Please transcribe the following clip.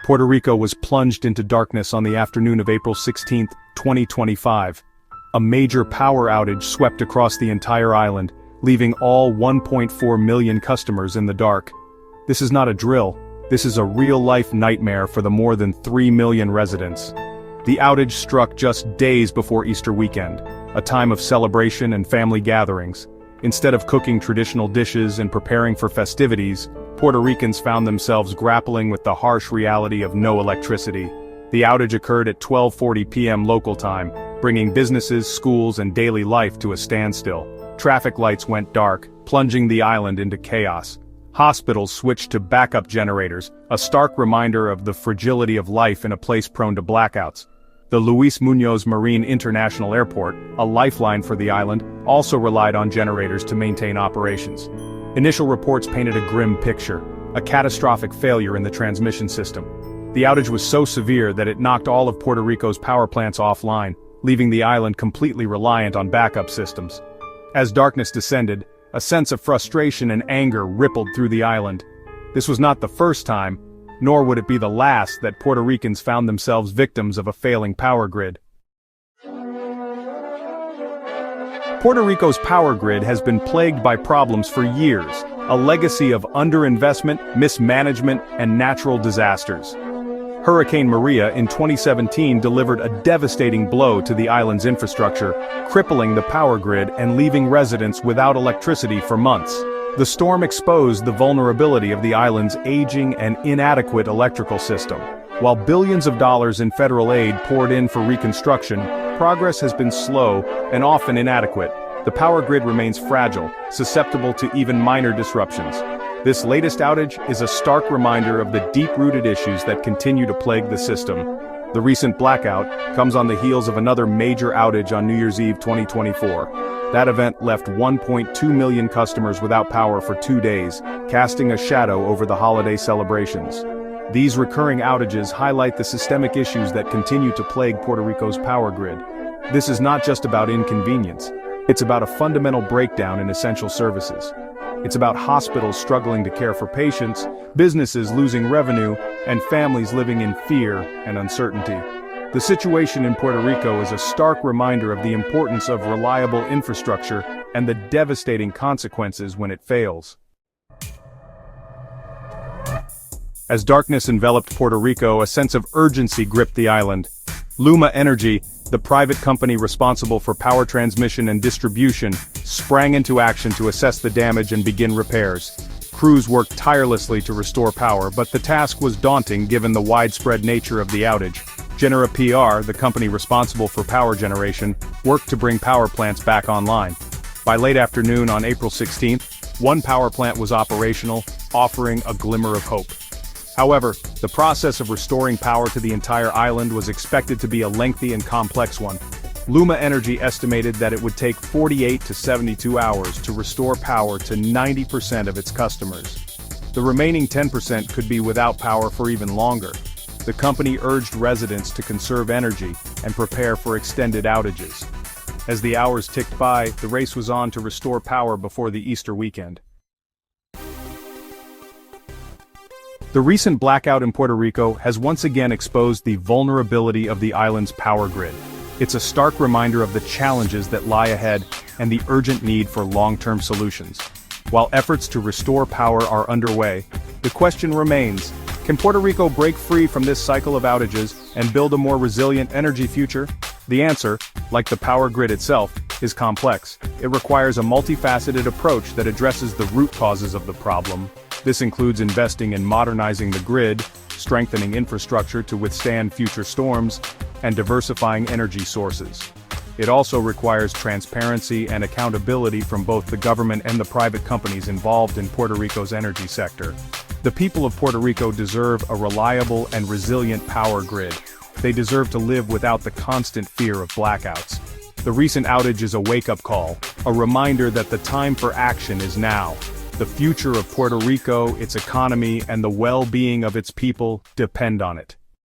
Puerto Rico was plunged into darkness on the afternoon of April 16, 2025. A major power outage swept across the entire island, leaving all 1.4 million customers in the dark. This is not a drill, this is a real-life nightmare for the more than 3 million residents. The outage struck just days before Easter weekend, a time of celebration and family gatherings. Instead of cooking traditional dishes and preparing for festivities, Puerto Ricans found themselves grappling with the harsh reality of no electricity. The outage occurred at 12:40 p.m. local time, bringing businesses, schools, and daily life to a standstill. Traffic lights went dark, plunging the island into chaos. Hospitals switched to backup generators, a stark reminder of the fragility of life in a place prone to blackouts. The Luis Muñoz Marin International Airport, a lifeline for the island, also relied on generators to maintain operations. Initial reports painted a grim picture, a catastrophic failure in the transmission system. The outage was so severe that it knocked all of Puerto Rico's power plants offline, leaving the island completely reliant on backup systems. As darkness descended, a sense of frustration and anger rippled through the island. This was not the first time, nor would it be the last that Puerto Ricans found themselves victims of a failing power grid. Puerto Rico's power grid has been plagued by problems for years, a legacy of underinvestment, mismanagement, and natural disasters. Hurricane Maria in 2017 delivered a devastating blow to the island's infrastructure, crippling the power grid and leaving residents without electricity for months. The storm exposed the vulnerability of the island's aging and inadequate electrical system. While billions of dollars in federal aid poured in for reconstruction, progress has been slow and often inadequate. The power grid remains fragile, susceptible to even minor disruptions. This latest outage is a stark reminder of the deep-rooted issues that continue to plague the system. The recent blackout comes on the heels of another major outage on New Year's Eve 2024. That event left 1.2 million customers without power for 2 days, casting a shadow over the holiday celebrations. These recurring outages highlight the systemic issues that continue to plague Puerto Rico's power grid. This is not just about inconvenience. It's about a fundamental breakdown in essential services. It's about hospitals struggling to care for patients, businesses losing revenue, and families living in fear and uncertainty. The situation in Puerto Rico is a stark reminder of the importance of reliable infrastructure and the devastating consequences when it fails. As darkness enveloped Puerto Rico, a sense of urgency gripped the island. Luma Energy, the private company responsible for power transmission and distribution, sprang into action to assess the damage and begin repairs. Crews worked tirelessly to restore power, but the task was daunting given the widespread nature of the outage. Genera PR, the company responsible for power generation, worked to bring power plants back online. By late afternoon on April 16th, one power plant was operational, offering a glimmer of hope. However, the process of restoring power to the entire island was expected to be a lengthy and complex one. Luma Energy estimated that it would take 48 to 72 hours to restore power to 90% of its customers. The remaining 10% could be without power for even longer. The company urged residents to conserve energy and prepare for extended outages. As the hours ticked by, the race was on to restore power before the Easter weekend. The recent blackout in Puerto Rico has once again exposed the vulnerability of the island's power grid. It's a stark reminder of the challenges that lie ahead and the urgent need for long-term solutions. While efforts to restore power are underway, the question remains, can Puerto Rico break free from this cycle of outages and build a more resilient energy future? The answer, like the power grid itself, is complex. It requires a multifaceted approach that addresses the root causes of the problem. This includes investing in modernizing the grid, strengthening infrastructure to withstand future storms, and diversifying energy sources. It also requires transparency and accountability from both the government and the private companies involved in Puerto Rico's energy sector. The people of Puerto Rico deserve a reliable and resilient power grid. They deserve to live without the constant fear of blackouts. The recent outage is a wake-up call, a reminder that the time for action is now. The future of Puerto Rico, its economy, and the well-being of its people depend on it.